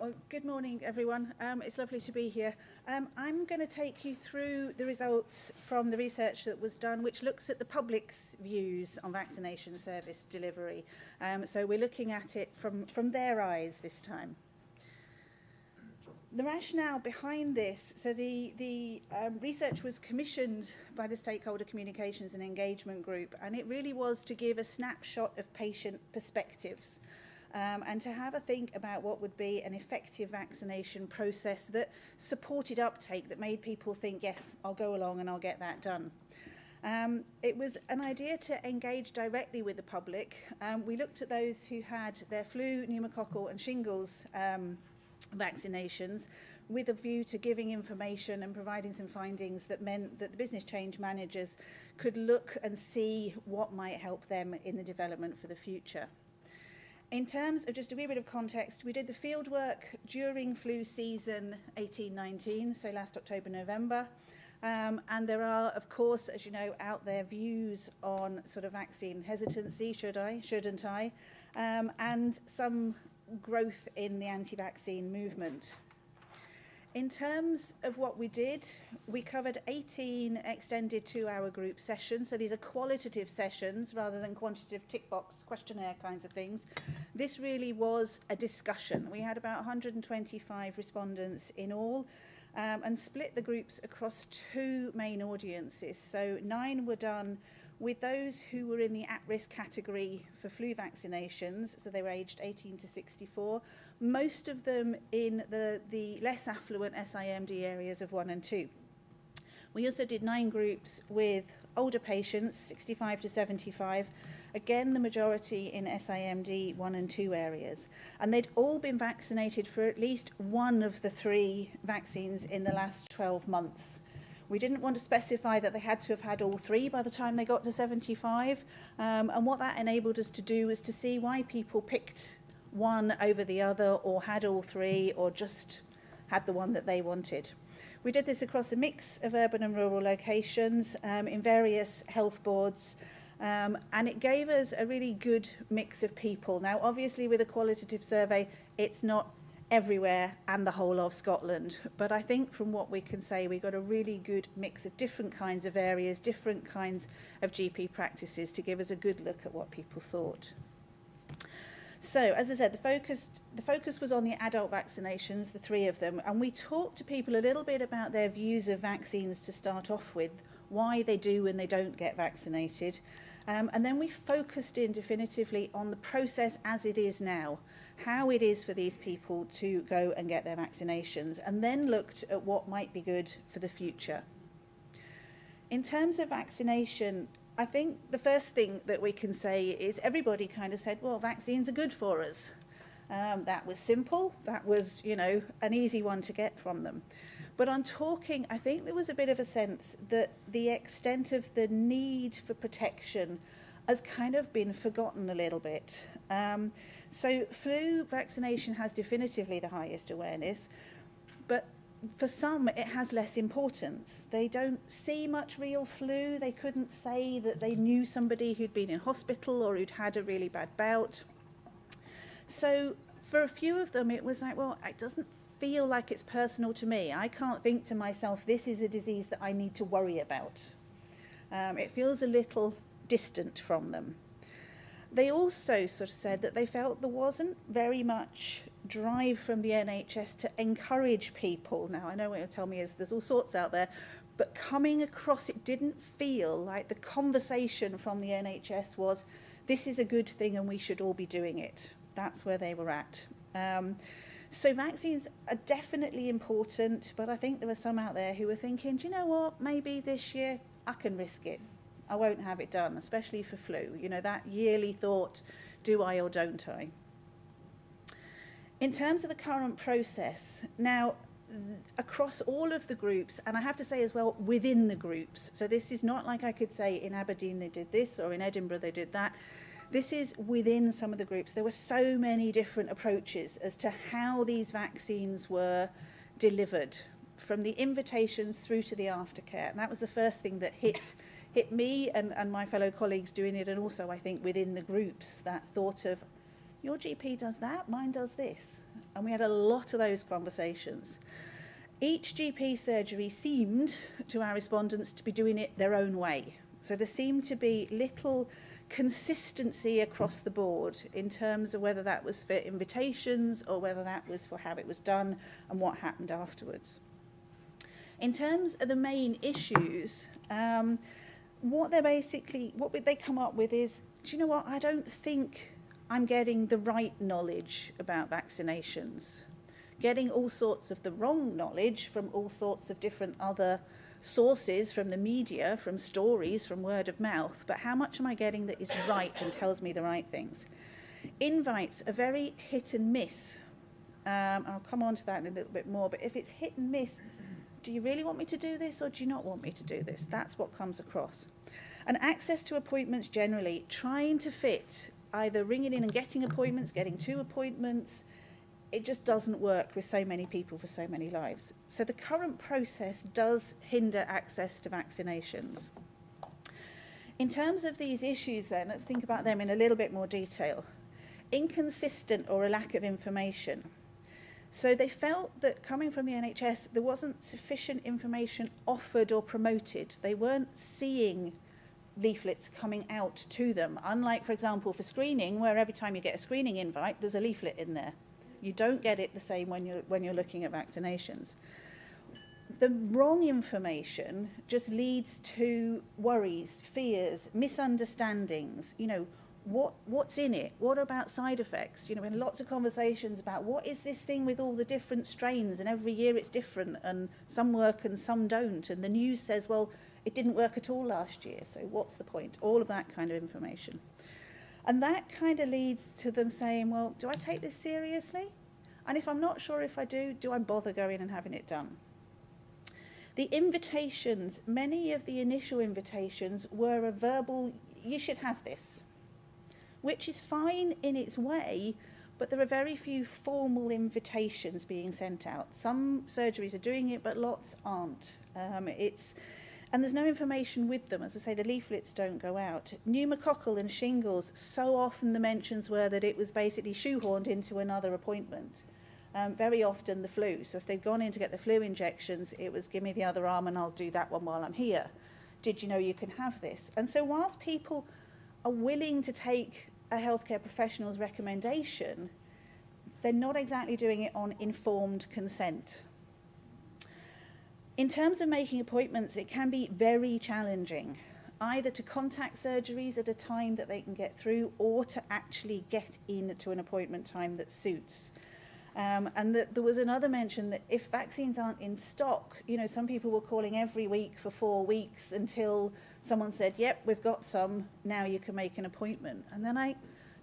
Well, good morning, everyone. It's lovely to be here. I'm going to take you through the results from the research that was done, which looks at the public's views on vaccination service delivery. So we're looking at it from their eyes this time. The rationale behind this, so the research was commissioned by the Stakeholder Communications and Engagement Group, and it really was to give a snapshot of patient perspectives. And to have a think about what would be an effective vaccination process that supported uptake, that made people think, yes, I'll go along and I'll get that done. It was an idea to engage directly with the public. We looked at those who had their flu, pneumococcal and shingles vaccinations with a view to giving information and providing some findings that meant that the business change managers could look and see what might help them in the development for the future. In terms of just a wee bit of context, we did the field work during flu season 18-19, so last October, November. And there are, of course, as you know, out there views on sort of vaccine hesitancy, should I, shouldn't I, and some growth in the anti-vaccine movement. In terms of what we did, we covered 18 extended 2-hour group sessions. So these are qualitative sessions rather than quantitative tick box questionnaire kinds of things. This really was a discussion. We had about 125 respondents in all and split the groups across 2 main audiences. So 9 were done with those who were in the at-risk category for flu vaccinations, so they were aged 18 to 64, most of them in the less affluent SIMD areas of 1 and 2. We also did 9 groups with older patients, 65 to 75, again the majority in SIMD 1 and 2 areas. And they'd all been vaccinated for at least one of the 3 vaccines in the last 12 months. We didn't want to specify that they had to have had all 3 by the time they got to 75. And what that enabled us to do was to see why people picked one over the other, or had all 3, or just had the one that they wanted. We did this across a mix of urban and rural locations in various health boards. And it gave us a really good mix of people. Now, obviously, with a qualitative survey, it's not everywhere and the whole of Scotland, but I think from what we can say, we got a really good mix of different kinds of areas, different kinds of GP practices to give us a good look at what people thought. So, as I said, the focus was on the adult vaccinations, the 3 of them, and we talked to people a little bit about their views of vaccines to start off with, why they do and they don't get vaccinated, and then we focused in definitively on the process as it is now, how it is for these people to go and get their vaccinations, and then looked at what might be good for the future. In terms of vaccination, I think the first thing that we can say is everybody kind of said, well, vaccines are good for us. That was simple. That was, you know, an easy one to get from them. But on talking, I think there was a bit of a sense that the extent of the need for protection has kind of been forgotten a little bit. So flu vaccination has definitively the highest awareness, but for some it has less importance. They don't see much real flu. They couldn't say that they knew somebody who'd been in hospital or who'd had a really bad bout. So for a few of them it was like, well, it doesn't feel like it's personal to me. I can't think to myself, this is a disease that I need to worry about. It feels a little distant from them. They also sort of said that they felt there wasn't very much drive from the NHS to encourage people. Now, I know what you'll tell me is there's all sorts out there, but coming across, it didn't feel like the conversation from the NHS was, this is a good thing and we should all be doing it. That's where they were at. So vaccines are definitely important, but I think there were some out there who were thinking, do you know what, maybe this year I can risk it. I won't have it done, especially for flu. You know, that yearly thought, do I or don't I? In terms of the current process, now, across all of the groups, and I have to say as well, within the groups, so this is not like I could say in Aberdeen they did this, or in Edinburgh they did that. This is within some of the groups. There were so many different approaches as to how these vaccines were delivered, from the invitations through to the aftercare. And that was the first thing that hit me and my fellow colleagues doing it, and also I think within the groups, that thought of, Your GP does that, mine does this. And we had a lot of those conversations. Each GP surgery seemed, to our respondents, to be doing it their own way. So there seemed to be little consistency across the board in terms of whether that was for invitations or whether that was for how it was done and what happened afterwards. In terms of the main issues, what they come up with is, do you know what, I don't think I'm getting the right knowledge about vaccinations. Getting all sorts of the wrong knowledge from all sorts of different other sources, from the media, from stories, from word of mouth, but how much am I getting that is right and tells me the right things? Invites are very hit and miss. I'll come on to that in a little bit more, but if it's hit and miss, do you really want me to do this or do you not want me to do this? That's what comes across. And access to appointments generally, trying to fit either ringing in and getting appointments, getting 2 appointments, it just doesn't work with so many people for so many lives. So the current process does hinder access to vaccinations. In terms of these issues then, let's think about them in a little bit more detail. Inconsistent or a lack of information. So they felt that coming from the NHS, there wasn't sufficient information offered or promoted. They weren't seeing leaflets coming out to them, unlike, for example, for screening, where every time you get a screening invite, there's a leaflet in there. You don't get it the same when you're looking at vaccinations. The wrong information just leads to worries, fears, misunderstandings. You know, what's in it? What about side effects? You know, in lots of conversations about what is this thing with all the different strains, and every year it's different, and some work and some don't. And the news says, well, it didn't work at all last year, so what's the point? All of that kind of information. And that kind of leads to them saying, well, do I take this seriously? And if I'm not sure if I do I bother going and having it done? The invitations, many of the initial invitations were a verbal, you should have this, which is fine in its way, but there are very few formal invitations being sent out. Some surgeries are doing it, but lots aren't. And there's no information with them. As I say, the leaflets don't go out. Pneumococcal and shingles, so often the mentions were that it was basically shoehorned into another appointment. Very often the flu. So if they'd gone in to get the flu injections, it was give me the other arm and I'll do that one while I'm here. Did you know you can have this? And so whilst people are willing to take a healthcare professional's recommendation, they're not exactly doing it on informed consent. In terms of making appointments, it can be very challenging, either to contact surgeries at a time that they can get through or to actually get in to an appointment time that suits. And there was another mention that if vaccines aren't in stock, you know, some people were calling every week for 4 weeks until someone said, yep, we've got some, now you can make an appointment. And then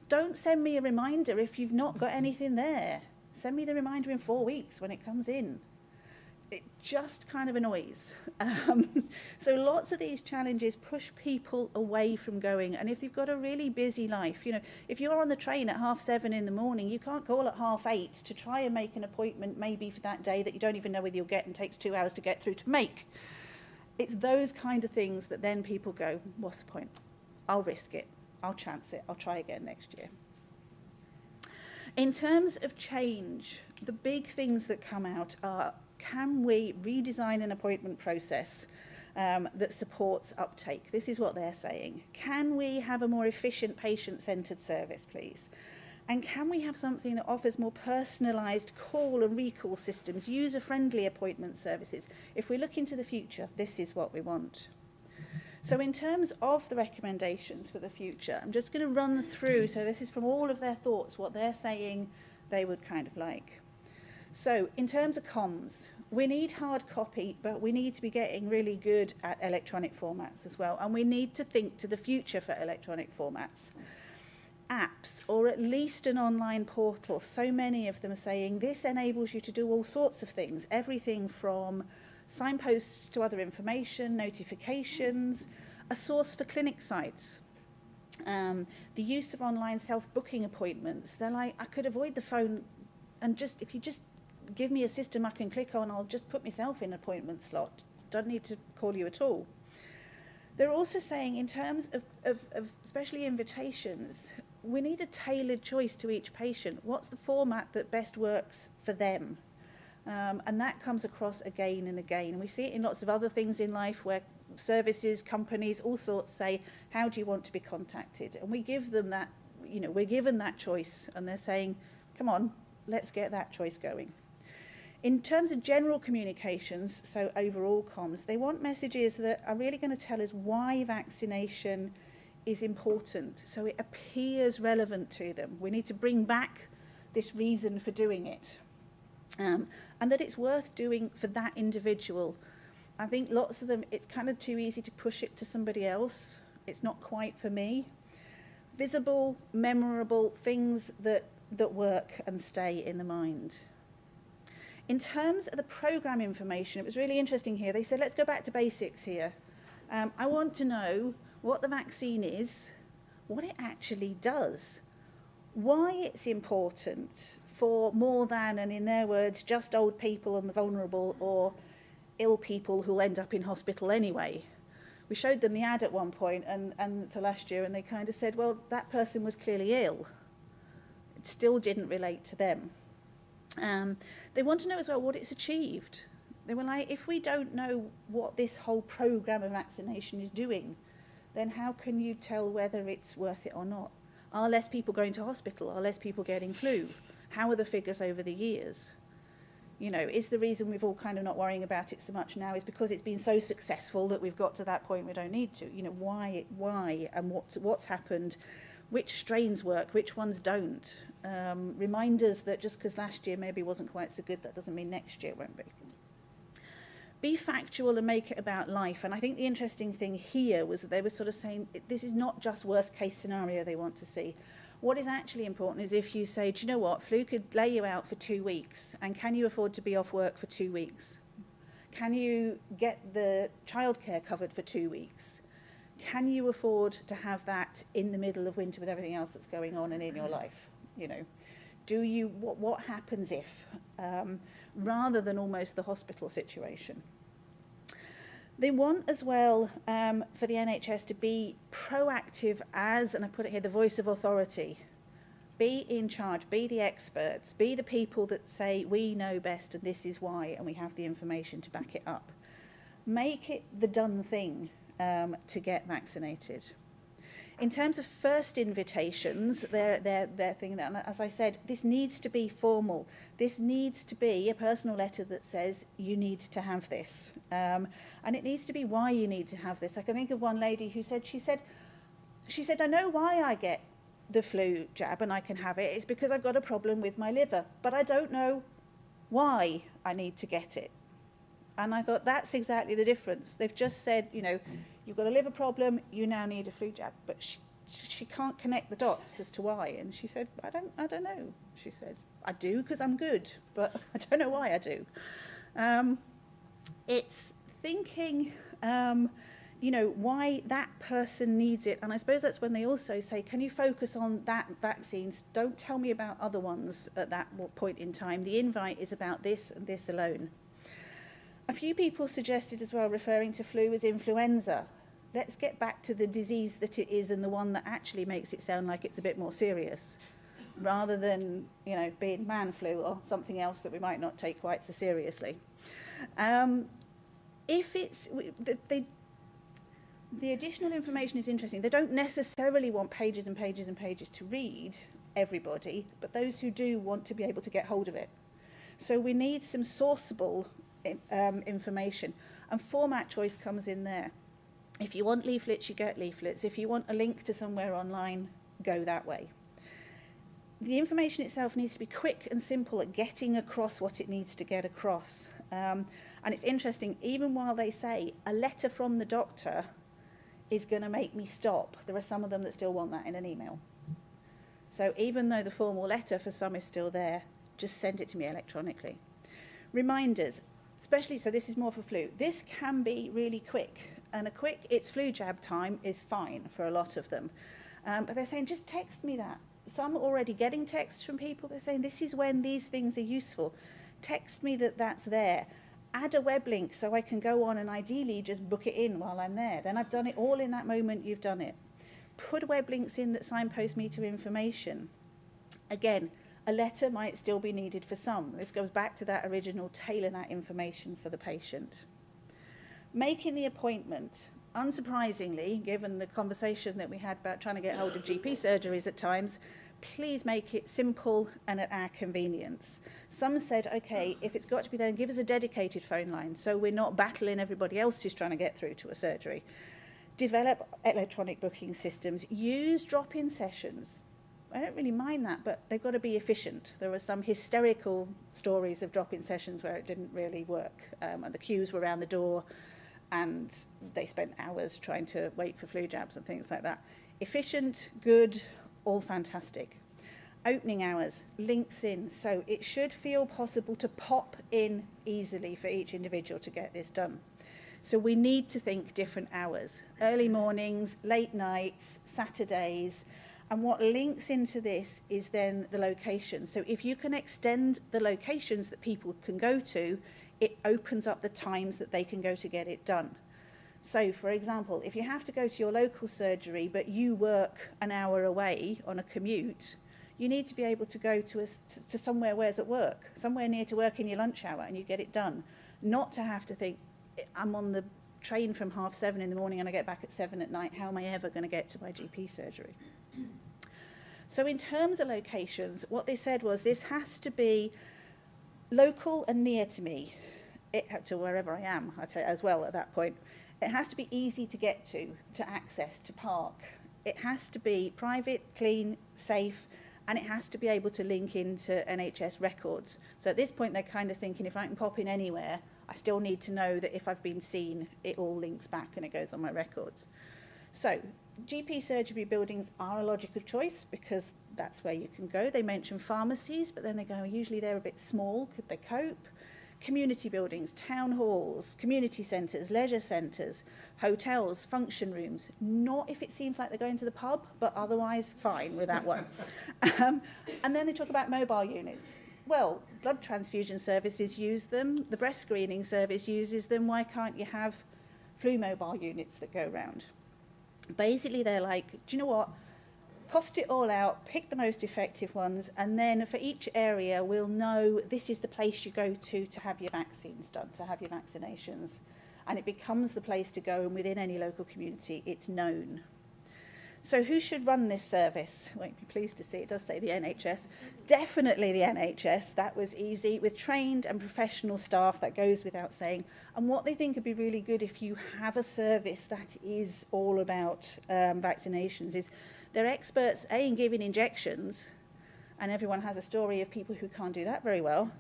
don't send me a reminder if you've not got anything there. Send me the reminder in 4 weeks when it comes in. It just kind of annoys. So lots of these challenges push people away from going. And if you've got a really busy life, you know, if you're on the train at 7:30 in the morning, you can't call at 8:30 to try and make an appointment maybe for that day that you don't even know whether you'll get and takes 2 hours to get through to make. It's those kind of things that then people go, what's the point? I'll risk it. I'll chance it. I'll try again next year. In terms of change, the big things that come out are, can we redesign an appointment process that supports uptake? This is what they're saying. Can we have a more efficient patient-centred service, please? And can we have something that offers more personalised call and recall systems, user-friendly appointment services? If we look into the future, this is what we want. So in terms of the recommendations for the future, I'm just going to run through, so this is from all of their thoughts, what they're saying they would kind of like. So in terms of comms, we need hard copy, but we need to be getting really good at electronic formats as well. And we need to think to the future for electronic formats. Apps, or at least an online portal. So many of them are saying this enables you to do all sorts of things. Everything from signposts to other information, notifications, a source for clinic sites. The use of online self-booking appointments. They're like, I could avoid the phone and if you just give me a system I can click on, I'll just put myself in an appointment slot. Don't need to call you at all. They're also saying in terms of especially invitations, we need a tailored choice to each patient. What's the format that best works for them? And that comes across again and again. And we see it in lots of other things in life where services, companies, all sorts say, how do you want to be contacted? And we give them that, you know, we're given that choice, and they're saying, come on, let's get that choice going. In terms of general communications, so overall comms, they want messages that are really going to tell us why vaccination is important, so it appears relevant to them. We need to bring back this reason for doing it, and that it's worth doing for that individual. I think lots of them, it's kind of too easy to push it to somebody else. It's not quite for me. Visible, memorable things that work and stay in the mind. In terms of the programme information, it was really interesting here. They said, let's go back to basics here. I want to know what the vaccine is, what it actually does, why it's important for more than, and in their words, just old people and the vulnerable or ill people who'll end up in hospital anyway. We showed them the ad at one point and for last year, and they kind of said, well, that person was clearly ill. It still didn't relate to them. They want to know as well what it's achieved. They were like, if we don't know what this whole programme of vaccination is doing, then how can you tell whether it's worth it or not? Are less people going to hospital? Are less people getting flu? How are the figures over the years? You know, is the reason we've all kind of not worrying about it so much now is because it's been so successful that we've got to that point we don't need to? You know, why and what's happened? Which strains work, which ones don't? Reminders that just because last year maybe wasn't quite so good, that doesn't mean next year won't be. Be factual and make it about life. And I think the interesting thing here was that they were sort of saying this is not just worst case scenario they want to see. What is actually important is if you say, do you know what, flu could lay you out for 2 weeks, and can you afford to be off work for 2 weeks? Can you get the childcare covered for 2 weeks? Can you afford to have that in the middle of winter with everything else that's going on and in your life? You know, do you, what happens if, rather than almost the hospital situation. They want as well for the NHS to be proactive as, and I put it here, the voice of authority. Be in charge, be the experts, be the people that say we know best and this is why, and we have the information to back it up. Make it the done thing to get vaccinated. In terms of first invitations, they're thing that, and as I said, this needs to be formal. This needs to be a personal letter that says you need to have this, and it needs to be why you need to have this. I can think of one lady who said, she said, I know why I get the flu jab and I can have it. It's because I've got a problem with my liver, but I don't know why I need to get it. And I thought that's exactly the difference. They've just said, you know, you've got a liver problem, you now need a flu jab. But she can't connect the dots as to why. And she said, I don't know. She said, I do because I'm good, but I don't know why I do. It's thinking, you know, why that person needs it. And I suppose that's when they also say, can you focus on that vaccines? Don't tell me about other ones at that point in time. The invite is about this and this alone. A few people suggested as well referring to flu as influenza. Let's get back to the disease that it is and the one that actually makes it sound like it's a bit more serious, rather than, you know, being man flu or something else that we might not take quite so seriously. If it's, the additional information is interesting. They don't necessarily want pages and pages and pages to read, everybody, but those who do want to be able to get hold of it. So we need some sourceable information, and format choice comes in there. If you want leaflets, you get leaflets. If you want a link to somewhere online, go that way. The information itself needs to be quick and simple at getting across what it needs to get across. And it's interesting, even while they say a letter from the doctor is going to make me stop, there are some of them that still want that in an email. So even though the formal letter for some is still there, just send it to me electronically. Reminders, especially, so this is more for flu, this can be really quick, and a quick it's flu jab time is fine for a lot of them, but they're saying just text me that. Some are already getting texts from people. They're saying this is when these things are useful. Text me that that's there. Add a web link so I can go on and ideally just book it in while I'm there. Then I've done it all in that moment. You've done it. put web links in that signpost me to information. Again, a letter might still be needed for some. This goes back to that original tailor that information for the patient. Making the appointment, unsurprisingly, given the conversation that we had about trying to get hold of GP surgeries at times, please make it simple and at our convenience. Some said, okay, if it's got to be there, give us a dedicated phone line so we're not battling everybody else who's trying to get through to a surgery. Develop electronic booking systems. Use drop-in sessions. I don't really mind that, but they've got to be efficient. There were some hysterical stories of drop-in sessions where it didn't really work, and the queues were around the door, and they spent hours trying to wait for flu jabs and things like that. Efficient, good, all fantastic. Opening hours, links in, so it should feel possible to pop in easily for each individual to get this done. So we need to think different hours, early mornings, late nights, Saturdays, and what links into this is then the location. So if you can extend the locations that people can go to, it opens up the times that they can go to get it done. So, for example, if you have to go to your local surgery, but you work an hour away on a commute, you need to be able to go to somewhere where's at work, somewhere near to work in your lunch hour, and you get it done. Not to have to think, I'm on the train from 7:30 in the morning and I get back at 7 at night, how am I ever going to get to my GP surgery? So in terms of locations, what they said was this has to be local and near to me, to wherever I am, I tell you, as well at that point. It has to be easy to get to access, to park. It has to be private, clean, safe, and it has to be able to link into NHS records. So at this point, they're kind of thinking, if I can pop in anywhere, I still need to know that if I've been seen, it all links back and it goes on my records. So GP surgery buildings are a logical choice because that's where you can go. They mention pharmacies, but then they go, usually they're a bit small. Could they cope? Community buildings, town halls, community centres, leisure centres, hotels, function rooms. Not if it seems like they're going to the pub, but otherwise fine with that one. And then they talk about mobile units. Well, blood transfusion services use them. The breast screening service uses them. Why can't you have flu mobile units that go round? Basically, they're like, do you know what? Cost it all out, pick the most effective ones, and then for each area, we'll know this is the place you go to have your vaccines done, to have your vaccinations. And it becomes the place to go, and within any local community, it's known. So who should run this service? Won't be pleased to see it does say the NHS. Definitely the NHS, that was easy, with trained and professional staff, that goes without saying. And what they think would be really good if you have a service that is all about vaccinations is they're experts, in giving injections, and everyone has a story of people who can't do that very well,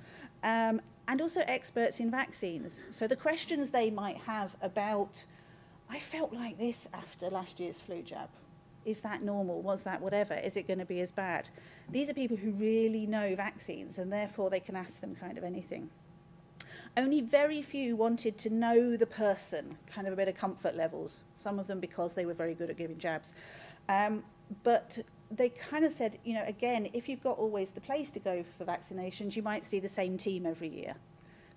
and also experts in vaccines. So the questions they might have about, I felt like this after last year's flu jab. Is that normal? Was that whatever? Is it going to be as bad? These are people who really know vaccines, and therefore they can ask them kind of anything. Only very few wanted to know the person, kind of a bit of comfort levels, some of them because they were very good at giving jabs. But they kind of said, you know, again, if you've got always the place to go for vaccinations, you might see the same team every year.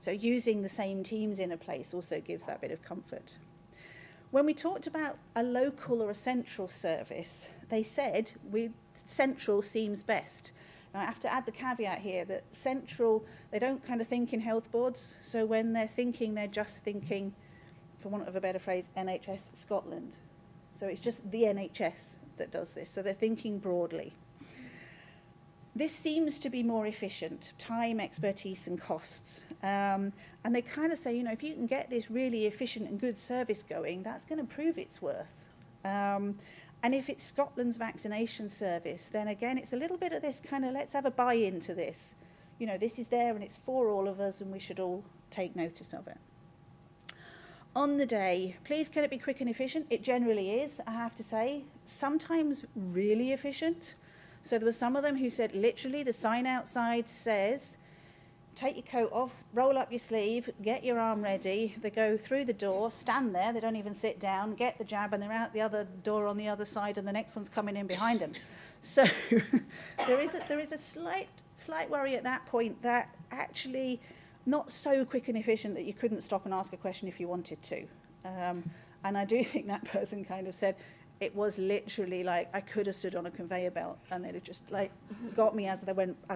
So using the same teams in a place also gives that bit of comfort. When we talked about a local or a central service, they said central seems best. Now, I have to add the caveat here that central, they don't kind of think in health boards. So when they're thinking, they're just thinking, for want of a better phrase, NHS Scotland. So it's just the NHS that does this. So they're thinking broadly. This seems to be more efficient, time, expertise and costs. And they kind of say, you know, if you can get this really efficient and good service going, that's going to prove its worth. And if it's Scotland's vaccination service, then again, it's a little bit of this kind of, let's have a buy-in to this. You know, this is there and it's for all of us and we should all take notice of it. On the day, please can it be quick and efficient? It generally is, I have to say. Sometimes really efficient. So there were some of them who said literally the sign outside says, take your coat off, roll up your sleeve, get your arm ready. They go through the door, stand there, they don't even sit down, get the jab, and they're out the other door on the other side and the next one's coming in behind them. So there is a slight worry at that point that actually not so quick and efficient that you couldn't stop and ask a question if you wanted to. And I do think that person kind of said, it was literally like I could have stood on a conveyor belt and they'd have just like got me as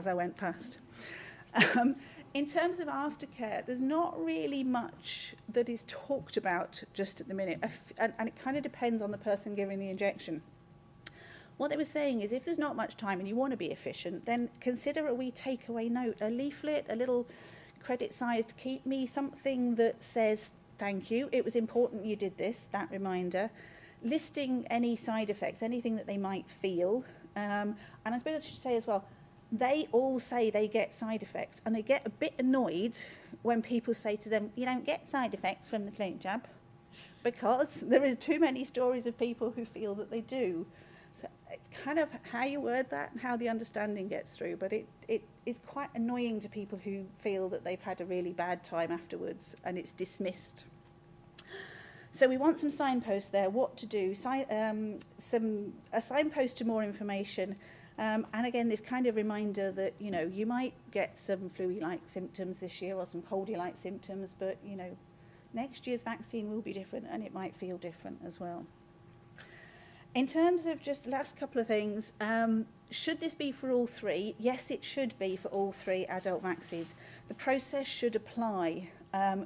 I went past. In terms of aftercare, there's not really much that is talked about just at the minute, and it kind of depends on the person giving the injection. What they were saying is if there's not much time and you want to be efficient, then consider a wee takeaway note, a leaflet, a little credit-sized keep me, something that says, thank you, it was important you did this, that reminder, listing any side effects, anything that they might feel. And I suppose I should say as well, they all say they get side effects, and they get a bit annoyed when people say to them, you don't get side effects from the flu jab, because there is too many stories of people who feel that they do. So it's kind of how you word that and how the understanding gets through, but it is quite annoying to people who feel that they've had a really bad time afterwards and it's dismissed. So we want some signposts there, what to do, a signpost to more information, and again this kind of reminder that, you know, you might get some flu-like symptoms this year or some coldy-like symptoms, but, you know, next year's vaccine will be different and it might feel different as well. In terms of just last couple of things, should this be for all three? Yes, it should be for all three adult vaccines. The process should apply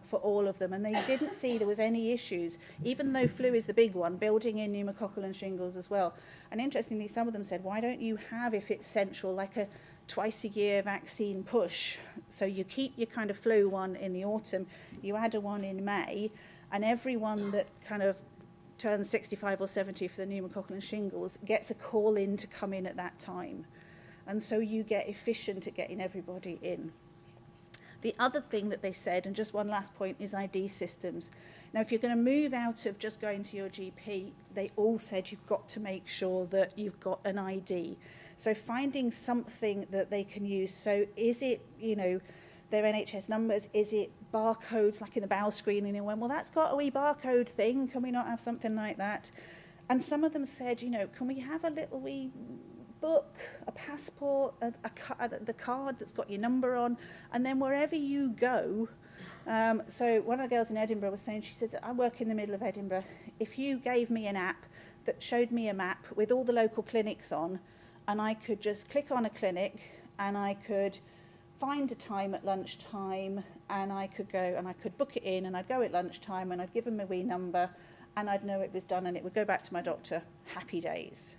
for all of them, and they didn't see there was any issues, even though flu is the big one, building in pneumococcal and shingles as well. And interestingly, some of them said, why don't you have, if it's central, like a twice-a-year vaccine push? So you keep your kind of flu one in the autumn, you add a one in May, and everyone that kind of turns 65 or 70 for the pneumococcal and shingles gets a call in to come in at that time. And so you get efficient at getting everybody in. The other thing that they said, and just one last point, is ID systems. Now, if you're going to move out of just going to your GP, they all said you've got to make sure that you've got an ID. So finding something that they can use. So is it, you know, their NHS numbers? Is it barcodes like in the bowel screening? They went, well, that's got a wee barcode thing. Can we not have something like that? And some of them said, you know, can we have a little wee book, a passport, the card that's got your number on, and then wherever you go. So one of the girls in Edinburgh was saying, she says, I work in the middle of Edinburgh. If you gave me an app that showed me a map with all the local clinics on, and I could just click on a clinic and I could find a time at lunchtime, and I could go and I could book it in, and I'd go at lunchtime and I'd give them a wee number and I'd know it was done and it would go back to my doctor. Happy days.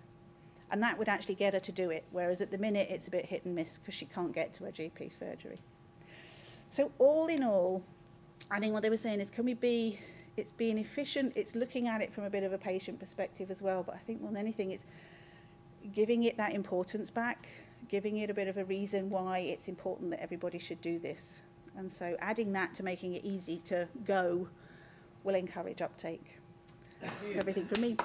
And that would actually get her to do it, whereas at the minute it's a bit hit and miss because she can't get to her GP surgery. So all in all, I think what they were saying is, can we be, it's being efficient, it's looking at it from a bit of a patient perspective as well, but I think more than anything it's giving it that importance back, giving it a bit of a reason why it's important that everybody should do this. And so adding that to making it easy to go will encourage uptake. That's everything from me.